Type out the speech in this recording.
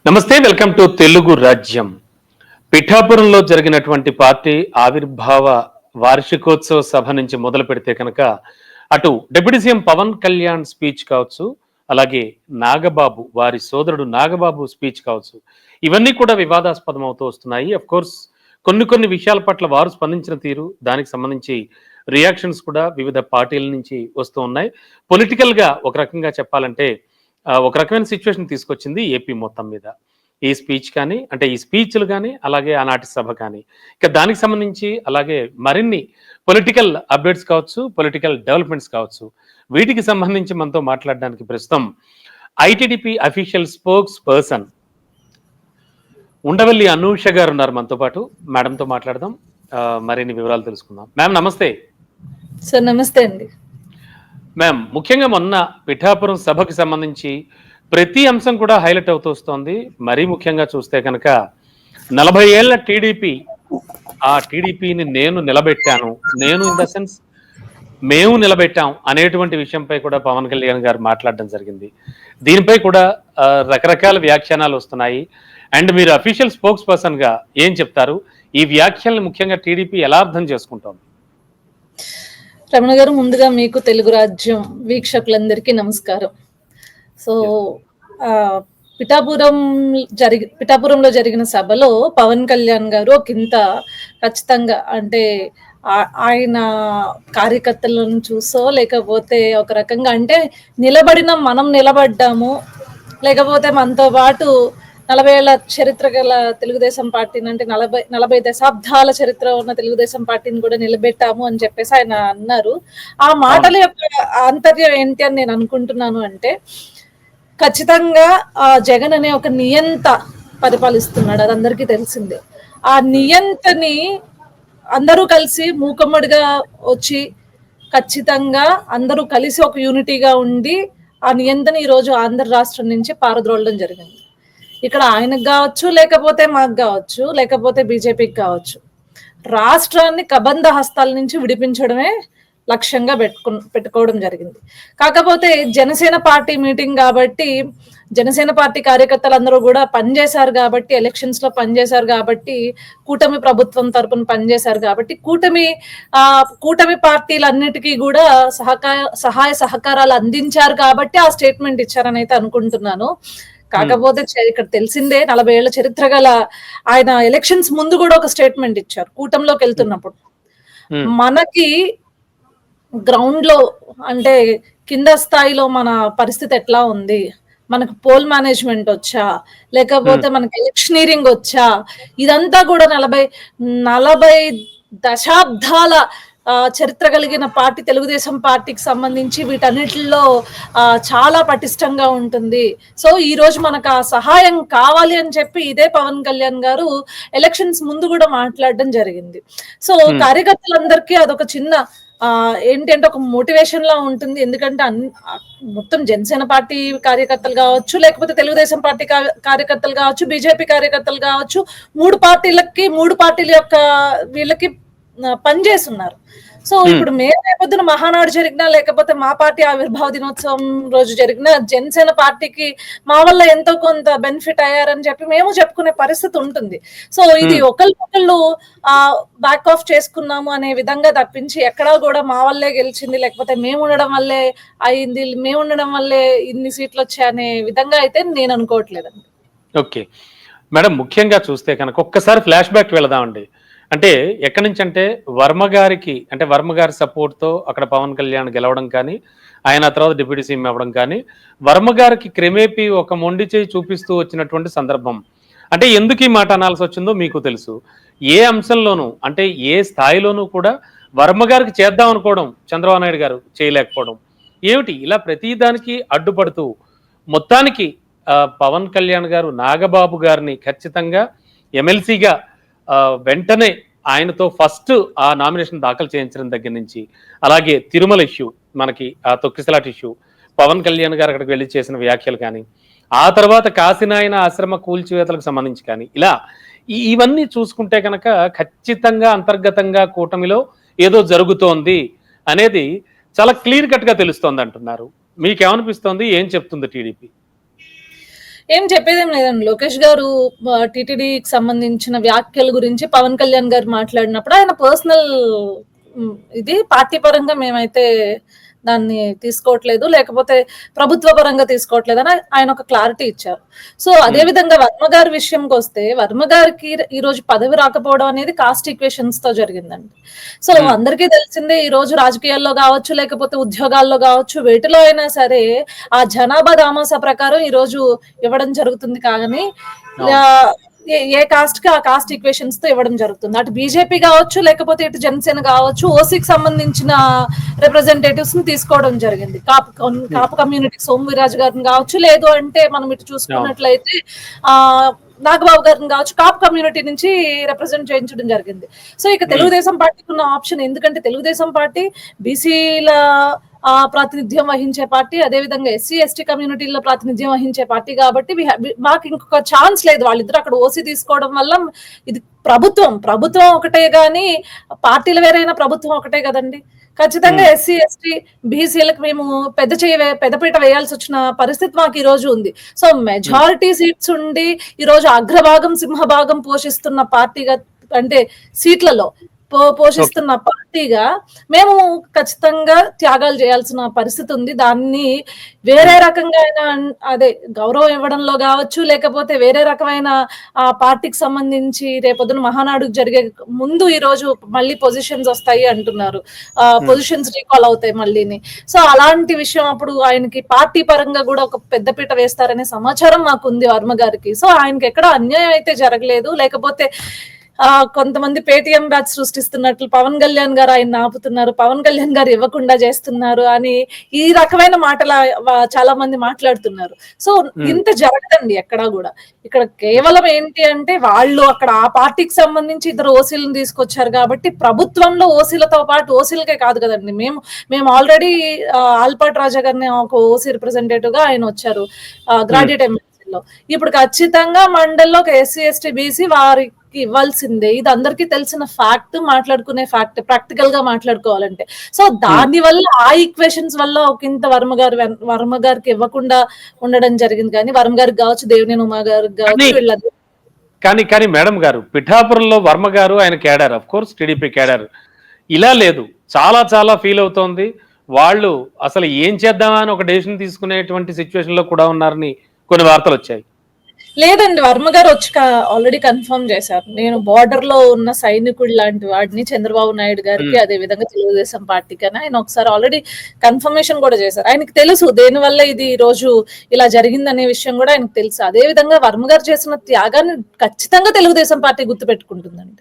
నమస్తే, welcome to Telugu రాజ్యం. పిఠాపురంలో జరిగినటువంటి పార్టీ ఆవిర్భావ వార్షికోత్సవ సభ నుంచి మొదలు పెడితే కనుక అటు deputy CM Pawan Kalyan speech కావచ్చు, అలాగే నాగబాబు వారి సోదరుడు నాగబాబు స్పీచ్ కావచ్చు, ఇవన్నీ కూడా వివాదాస్పదం అవుతూ వస్తున్నాయి. అఫ్ కోర్స్ కొన్ని విషయాల పట్ల వారు స్పందించిన తీరు, దానికి సంబంధించి రియాక్షన్స్ కూడా వివిధ పార్టీల నుంచి వస్తూ ఉన్నాయి. పొలిటికల్గా ఒక రకంగా చెప్పాలంటే ఒక రకమైన సిచ్యువేషన్ తీసుకొచ్చింది ఏపీ మొత్తం మీద. ఈ స్పీచ్ కానీ, అంటే ఈ స్పీచ్‌లు గానీ, అలాగే ఆనాటి సభ కానీ. ఇక దానికి సంబంధించి అలాగే మరిన్ని పొలిటికల్ అప్డేట్స్ కావచ్చు, పొలిటికల్ డెవలప్‌మెంట్స్ కావచ్చు, వీటికి సంబంధించి మనతో మాట్లాడడానికి ప్రస్తుతం ITDP official spokes person Undavalli Anusha గారు ఉన్నారు మనతో పాటు. మేడంతో మాట్లాడదాం. మరిన్ని వివరాలు తెలుసుకుందాం. మ్యామ్ నమస్తే. సార్ నమస్తే అండి. మ్యామ్, ముఖ్యంగా మొన్న పిఠాపురం సభకి సంబంధించి ప్రతి అంశం కూడా హైలైట్ అవుతూ వస్తోంది. మరీ ముఖ్యంగా చూస్తే కనుక 40 ఏళ్ల టీడీపీ, ఆ టీడీపీని నేను నిలబెట్టాను, నేను ఇన్ ద సెన్స్ మేము నిలబెట్టాం అనేటువంటి విషయంపై కూడా పవన్ కళ్యాణ్ గారు మాట్లాడడం జరిగింది. దీనిపై కూడా రకరకాల వ్యాఖ్యానాలు వస్తున్నాయి. అండ్ మీరు అఫీషియల్ స్పోక్స్ పర్సన్ గా ఏం చెప్తారు? ఈ వ్యాఖ్యల్ని ముఖ్యంగా టీడీపీ ఎలా అర్థం చేసుకుంటోంది? రమణ గారు, ముందుగా మీకు తెలుగు రాజ్యం వీక్షకులందరికీ నమస్కారం. సో పిఠాపురంలో జరిగిన సభలో పవన్ కళ్యాణ్ గారు ఒకంత ఖచ్చితంగా, అంటే ఆయన కార్యకర్తలను చూసో లేకపోతే ఒక రకంగా, అంటే మనం నిలబడ్డాము, లేకపోతే మనతో పాటు 40 ఏళ్ల చరిత్ర గల తెలుగుదేశం పార్టీని, అంటే 40 దశాబ్దాల చరిత్ర ఉన్న తెలుగుదేశం పార్టీని కూడా నిలబెట్టాము అని చెప్పేసి ఆయన అన్నారు. ఆ మాటల యొక్క ఆంతర్యం ఏంటి అని నేను అనుకుంటున్నాను అంటే, ఖచ్చితంగా జగన్ అనే ఒక నియంత పరిపాలిస్తున్నాడు, అది అందరికీ తెలిసిందే. ఆ నియంతని అందరూ కలిసి మూకమ్మడిగా వచ్చి ఖచ్చితంగా అందరూ కలిసి ఒక యూనిటీగా ఉండి ఆ నియంతని ఈరోజు ఆంధ్ర రాష్ట్రం నుంచి పారద్రోలడం జరిగింది. ఇక్కడ ఆయనకు కావచ్చు, లేకపోతే మాకు కావచ్చు, లేకపోతే బీజేపీకి కావచ్చు, రాష్ట్రాన్ని కబంధ హస్తాల నుంచి విడిపించడమే లక్ష్యంగా పెట్టుకోవడం జరిగింది. కాకపోతే జనసేన పార్టీ మీటింగ్ కాబట్టి, జనసేన పార్టీ కార్యకర్తలు అందరూ కూడా పనిచేశారు కాబట్టి, ఎలక్షన్స్ లో పనిచేశారు కాబట్టి, కూటమి ప్రభుత్వం తరపున పనిచేశారు కాబట్టి, కూటమి పార్టీలన్నిటికీ కూడా సహాయ సహకారాలు అందించారు కాబట్టి ఆ స్టేట్మెంట్ ఇచ్చారని అయితే అనుకుంటున్నాను. కాకపోతే ఇక్కడ తెలిసిందే, 40 ఏళ్ల చరిత్ర గల ఆయన ఎలక్షన్స్ ముందు కూడా ఒక స్టేట్మెంట్ ఇచ్చారు కూటమిలోకి వెళ్తున్నప్పుడు. మనకి గ్రౌండ్ లో, అంటే కింద స్థాయిలో మన పరిస్థితి ఎట్లా ఉంది, మనకు పోల్ మేనేజ్మెంట్ వచ్చా, లేకపోతే మనకి ఎలక్షనీరింగ్ వచ్చా, ఇదంతా కూడా 40 దశాబ్దాల చరిత్ర కలిగిన పార్టీ తెలుగుదేశం పార్టీకి సంబంధించి వీటన్నిటిలో చాలా పటిష్టంగా ఉంటుంది. సో ఈ రోజు మనకు ఆ సహాయం కావాలి అని చెప్పి ఇదే పవన్ కళ్యాణ్ గారు ఎలక్షన్స్ ముందు కూడా మాట్లాడడం జరిగింది. సో కార్యకర్తలందరికీ అదొక చిన్న ఏంటంటే ఒక మోటివేషన్ లా ఉంటుంది. ఎందుకంటే మొత్తం జనసేన పార్టీ కార్యకర్తలు కావచ్చు, లేకపోతే తెలుగుదేశం పార్టీ కార్యకర్తలు కావచ్చు, బీజేపీ కార్యకర్తలు కావచ్చు, మూడు పార్టీల యొక్క వీళ్ళకి పనిచేస్తున్నారు. సో ఇప్పుడు మేము రేపొద్దున మహానాడు జరిగినా, లేకపోతే మా పార్టీ ఆవిర్భావ దినోత్సవం రోజు జరిగిన జనసేన పార్టీకి మా వల్ల ఎంతో కొంత బెనిఫిట్ అయ్యారని చెప్పి మేము చెప్పుకునే పరిస్థితి ఉంటుంది. సో ఇది ఒకళ్ళు బ్యాక్ ఆఫ్ చేసుకున్నాము అనే విధంగా తప్పించి ఎక్కడా కూడా మా వల్లే గెలిచింది, లేకపోతే మేము ఉండడం వల్లే అయింది, మేము ఉండడం వల్లే ఇన్ని సీట్లు వచ్చాయి అనే విధంగా అయితే నేను అనుకోవట్లేదండి. ఓకే మేడం, ముఖ్యంగా చూస్తే కనుక ఒక్కసారి ఫ్లాష్ బ్యాక్ వెళదామండి. అంటే ఎక్కడి నుంచి అంటే వర్మ గారి సపోర్ట్తో అక్కడ పవన్ కళ్యాణ్ గెలవడం కానీ, ఆయన తర్వాత డిప్యూటీ సీఎం అవ్వడం కానీ, వర్మ గారికి క్రమేపీ ఒక మొండి చేయి చూపిస్తూ వచ్చినటువంటి సందర్భం. అంటే ఎందుకు ఈ మాట అనాల్సి వచ్చిందో మీకు తెలుసు. ఏ అంశంలోనూ, అంటే ఏ స్థాయిలోనూ కూడా వర్మ గారికి చేద్దాం అనుకోవడం చంద్రబాబు నాయుడు గారు చేయలేకపోవడం ఏమిటి? ఇలా ప్రతిదానికి అడ్డుపడుతూ మొత్తానికి పవన్ కళ్యాణ్ గారు నాగబాబు గారిని ఖచ్చితంగా ఎమ్మెల్సీగా వెంటనే ఆయనతో ఫస్ట్ ఆ నామినేషన్ దాఖలు చేయించడం దగ్గర నుంచి, అలాగే తిరుమల ఇష్యూ, మనకి ఆ తొక్కిసలాట్ ఇష్యూ, పవన్ కళ్యాణ్ గారు అక్కడికి వెళ్ళి చేసిన వ్యాఖ్యలు కానీ, ఆ తర్వాత కాశీనాయన ఆశ్రమ కూల్చివేతలకు సంబంధించి కానీ, ఇలా ఇవన్నీ చూసుకుంటే కనుక ఖచ్చితంగా అంతర్గతంగా కూటమిలో ఏదో జరుగుతోంది అనేది చాలా క్లియర్ కట్ గా తెలుస్తోంది అంటున్నారు. మీకేమనిపిస్తోంది? ఏం చెప్తుంది టీడీపీ? ఏం చెప్పేదేం లేదండి. లోకేష్ గారు టీటీడీకి సంబంధించిన వ్యాఖ్యల గురించి పవన్ కళ్యాణ్ గారు మాట్లాడినప్పుడు ఆయన పర్సనల్ ఇది పార్టీ పరంగా మేమైతే దాన్ని తీసుకోవట్లేదు, లేకపోతే ప్రభుత్వ పరంగా తీసుకోవట్లేదు అని ఆయన ఒక క్లారిటీ ఇచ్చారు. సో అదే విధంగా వర్మ గారి విషయంకి వస్తే, వర్మ గారికి ఈ రోజు పదవి రాకపోవడం అనేది కాస్ట్ ఈక్వేషన్స్ తో జరిగిందండి. సో అందరికీ తెలిసిందే, ఈ రోజు రాజకీయాల్లో కావచ్చు, లేకపోతే ఉద్యోగాల్లో కావచ్చు, వేటిలో అయినా సరే ఆ జనాభా దామాసా ప్రకారం ఈ రోజు ఇవ్వడం జరుగుతుంది. కానీ ఏ కాస్ట్ కి ఆ కాస్ట్ ఈక్వేషన్స్ తో ఇవ్వడం జరుగుతుంది. అటు బీజేపీ కావచ్చు, లేకపోతే ఇటు జనసేన కావచ్చు, ఓసీకి సంబంధించిన రిప్రజెంటేటివ్స్ ని తీసుకోవడం జరిగింది. కాపు కమ్యూనిటీ సోము వీరాజు గారిని కావచ్చు, లేదు అంటే మనం ఇటు చూసుకున్నట్లయితే ఆ నాగబాబు గారిని కావచ్చు, కాపు కమ్యూనిటీ నుంచి రిప్రజెంట్ చేయించడం జరిగింది. సో ఇక తెలుగుదేశం పార్టీకి ఉన్న ఆప్షన్, ఎందుకంటే తెలుగుదేశం పార్టీ బీసీల ప్రాతినిధ్యం వహించే పార్టీ, అదే విధంగా ఎస్సీ ఎస్టీ కమ్యూనిటీలో ప్రాతినిధ్యం వహించే పార్టీ, కాబట్టి మాకు ఇంకొక ఛాన్స్ లేదు. వాళ్ళిద్దరు అక్కడ ఓసీ తీసుకోవడం వల్ల ఇది ప్రభుత్వం ఒకటే గాని పార్టీలు వేరైనా ప్రభుత్వం ఒకటే కదండి. ఖచ్చితంగా ఎస్సీ ఎస్టీ బీసీలకు మేము పెద్దపీట వేయాల్సి వచ్చిన పరిస్థితి మాకు ఈ రోజు ఉంది. సో మెజారిటీ సీట్స్ ఉండి ఈ రోజు అగ్రభాగం సింహభాగం పోషిస్తున్న పార్టీగా, అంటే సీట్లలో పోషిస్తున్న పార్టీగా మేము ఖచ్చితంగా త్యాగాలు చేయాల్సిన పరిస్థితి ఉంది. దాన్ని వేరే రకంగా అయినా, అదే గౌరవం ఇవ్వడంలో కావచ్చు, లేకపోతే వేరే రకమైన ఆ పార్టీకి సంబంధించి రేపొద్దున మహానాడుకు జరిగే ముందు ఈ రోజు మళ్ళీ పొజిషన్స్ వస్తాయి అంటున్నారు, పొజిషన్స్ రీకాల్ అవుతాయి మళ్ళీని. సో అలాంటి విషయం అప్పుడు ఆయనకి పార్టీ పరంగా కూడా ఒక పెద్దపీట వేస్తారనే సమాచారం మాకు ఉంది వర్మ గారికి. సో ఆయనకి ఎక్కడ అన్యాయం అయితే జరగలేదు, లేకపోతే కొంతమంది పేటీఎం బ్యాచ్ సృష్టిస్తున్నట్లు పవన్ కళ్యాణ్ గారు ఆయన ఆపుతున్నారు, పవన్ కళ్యాణ్ గారు ఇవ్వకుండా చేస్తున్నారు అని ఈ రకమైన మాటల చాలా మంది మాట్లాడుతున్నారు. సో ఇంత జరగదండి ఎక్కడా కూడా. ఇక్కడ కేవలం ఏంటి అంటే, వాళ్ళు అక్కడ ఆ పార్టీకి సంబంధించి ఇద్దరు ఓసీలను తీసుకొచ్చారు కాబట్టి, ప్రభుత్వంలో ఓసీలతో పాటు ఓసీలకే కాదు కదండి, మేము ఆల్రెడీ ఆల్పాటి రాజా గారిని ఒక ఓసీ రిప్రజెంటేటివ్ గా ఆయన వచ్చారు గ్రాడ్యుయేట్ ఎమ్మెల్సీలో. ఇప్పుడు ఖచ్చితంగా మండల్లో ఒక ఎస్సీ ఎస్టీ బీసీ వారికి ఇవ్వాల్సిందే. ఇది అందరికీ తెలిసిన ఫ్యాక్ట్, మాట్లాడుకునే ఫ్యాక్ట్, ప్రాక్టికల్ గా మాట్లాడుకోవాలంటే. సో దాని వల్ల ఆ ఈక్వేషన్స్ వల్ల ఒక ఇంత వర్మ గారికి ఇవ్వకుండా ఉండడం జరిగింది. కానీ వర్మ గారికి కావచ్చు, దేవినేని ఉమా గారికి కావచ్చు, వీళ్ళందరూ. కానీ మేడం గారు, పిఠాపురంలో వర్మ గారు ఆయన కేడారు, అఫ్ కోర్స్ టీడీపీ కేడారు, ఇలా లేదు, చాలా ఫీల్ అవుతోంది. వాళ్ళు అసలు ఏం చేద్దామా అని ఒక డెసిషన్ తీసుకునేటువంటి సిచ్యువేషన్ లో కూడా ఉన్నారని కొన్ని వార్తలు వచ్చాయి. లేదండి, వర్మ గారు వచ్చి ఆల్రెడీ కన్ఫర్మ్ చేశారు. నేను బార్డర్ లో ఉన్న సైనికుడు లాంటి వాడిని చంద్రబాబు నాయుడు గారికి, అదే విధంగా తెలుగుదేశం పార్టీకి అని ఆయన ఒకసారి ఆల్రెడీ కన్ఫర్మేషన్ కూడా చేశారు. ఆయనకు తెలుసు దేని వల్ల ఇది ఈ రోజు ఇలా జరిగిందనే విషయం కూడా ఆయనకు తెలుసు. అదే విధంగా వర్మ గారు చేసిన త్యాగాన్ని ఖచ్చితంగా తెలుగుదేశం పార్టీ గుర్తుపెట్టుకుంటుందండి.